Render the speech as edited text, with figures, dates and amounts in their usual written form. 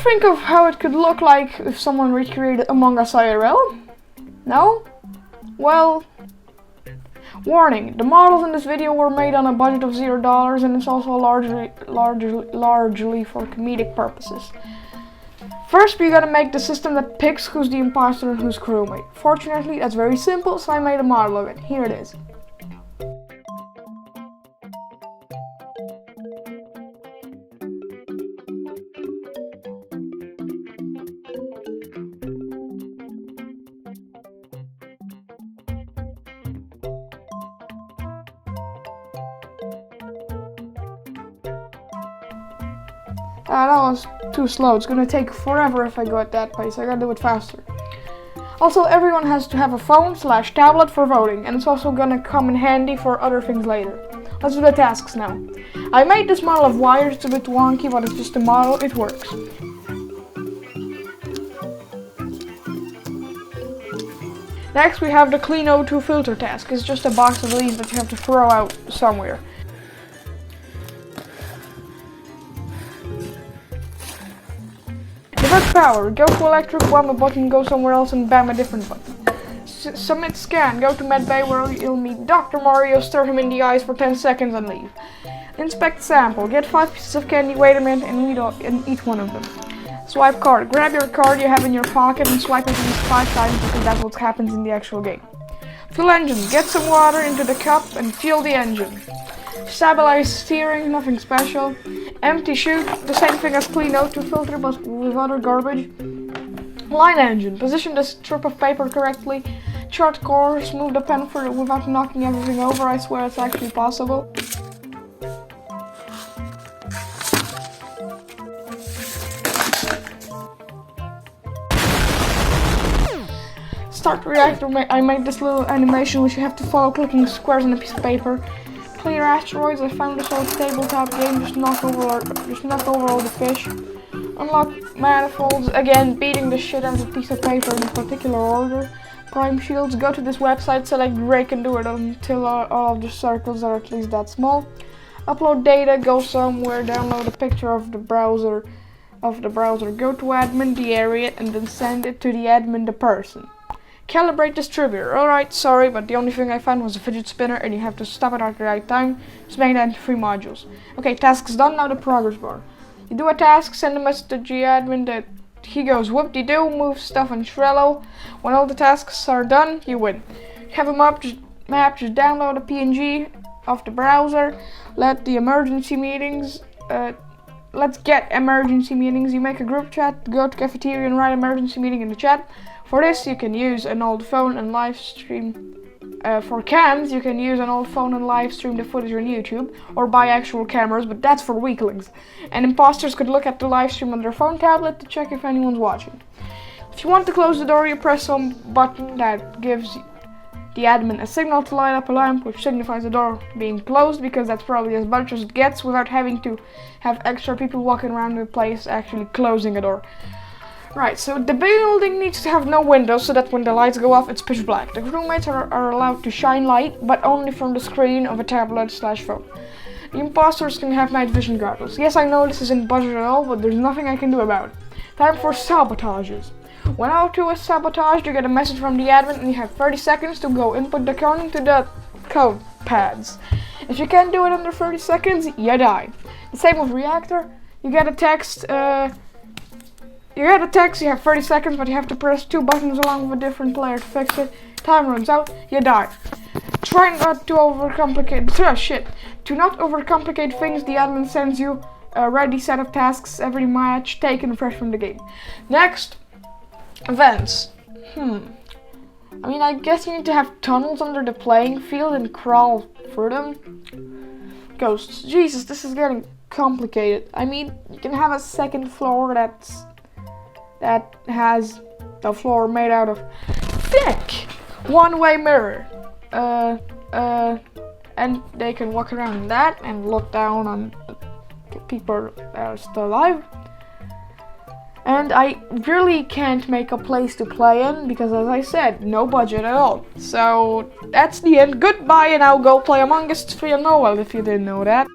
think of how it could look like if someone recreated Among Us IRL? No? Well, warning, the models in this video were made on a budget of $0 and it's also largely for comedic purposes. First, we gotta make the system that picks who's the imposter and who's crewmate. Fortunately, that's very simple, so I made a model of it. Here it is. That was too slow. It's gonna take forever if I go at that pace. I gotta do it faster. Also, everyone has to have a phone/tablet for voting, and it's also gonna come in handy for other things later. Let's do the tasks now. I made this model of wires. It's a bit wonky, but it's just a model. It works. Next, we have the clean O2 filter task. It's just a box of leaves that you have to throw out somewhere. Divert power. Go to electric, wham a button, go somewhere else and bam a different button. Submit scan. Go to medbay where you'll meet Dr. Mario, stare him in the eyes for 10 seconds and leave. Inspect sample. Get 5 pieces of candy, wait a minute and eat one of them. Swipe card. Grab your card you have in your pocket and swipe it at least 5 times because that's what happens in the actual game. Fuel engine. Get some water into the cup and fuel the engine. Stabilize steering, nothing special. Empty chute, the same thing as clean O2 filter but with other garbage. Line engine, position the strip of paper correctly. Chart course, move the pen without knocking everything over, I swear it's actually possible. Start reactor, I made this little animation which you have to follow clicking squares on a piece of paper. Clear asteroids, I found this old tabletop game, just knock over all the fish. Unlock manifolds, again beating the shit out of a piece of paper in a particular order. Prime shields, go to this website, select break and do it until all of the circles are at least that small. Upload data, go somewhere, download a picture of the browser, go to admin, the area, and then send it to the admin, the person. Calibrate distributor. Alright, sorry, but the only thing I found was a fidget spinner and you have to stop it at the right time. Just make that into 3 modules. Okay, tasks done, now the progress bar. You do a task, send a message to the admin that he goes whoop-de-doo, move stuff on Trello. When all the tasks are done, you win. Have a map, just download a PNG of the browser. Let's get emergency meetings. You make a group chat, go to cafeteria and write emergency meeting in the chat. For this, you can use an old phone and live stream. For cams, you can use an old phone and live stream the footage on YouTube, or buy actual cameras, but that's for weaklings. And imposters could look at the live stream on their phone tablet to check if anyone's watching. If you want to close the door, you press some button that gives the admin a signal to light up a lamp, which signifies the door being closed, because that's probably as much as it gets without having to have extra people walking around the place actually closing a door. Right, so the building needs to have no windows so that when the lights go off, it's pitch black. The crewmates are allowed to shine light, but only from the screen of a tablet/phone. The imposters can have night vision goggles. Yes, I know this isn't budget at all, but there's nothing I can do about it. Time for sabotages. When O2 is sabotaged, you get a message from the admin and you have 30 seconds to go input the code into the code pads. If you can't do it under 30 seconds, you die. The same with reactor. You get a text, you have 30 seconds, but you have to press 2 buttons along with a different player to fix it. Time runs out, you die. Try not to overcomplicate, Do not overcomplicate things. The admin sends you a ready set of tasks every match, taken fresh from the game. Next, vents. I mean, I guess you need to have tunnels under the playing field and crawl through them. Ghosts. Jesus, this is getting complicated. I mean, you can have a second floor that has the floor made out of thick one-way mirror. And they can walk around that and look down on people that are still alive. And I really can't make a place to play in because, as I said, no budget at all. So that's the end. Goodbye, and I'll go play Among Us 3 on Noel if you didn't know that.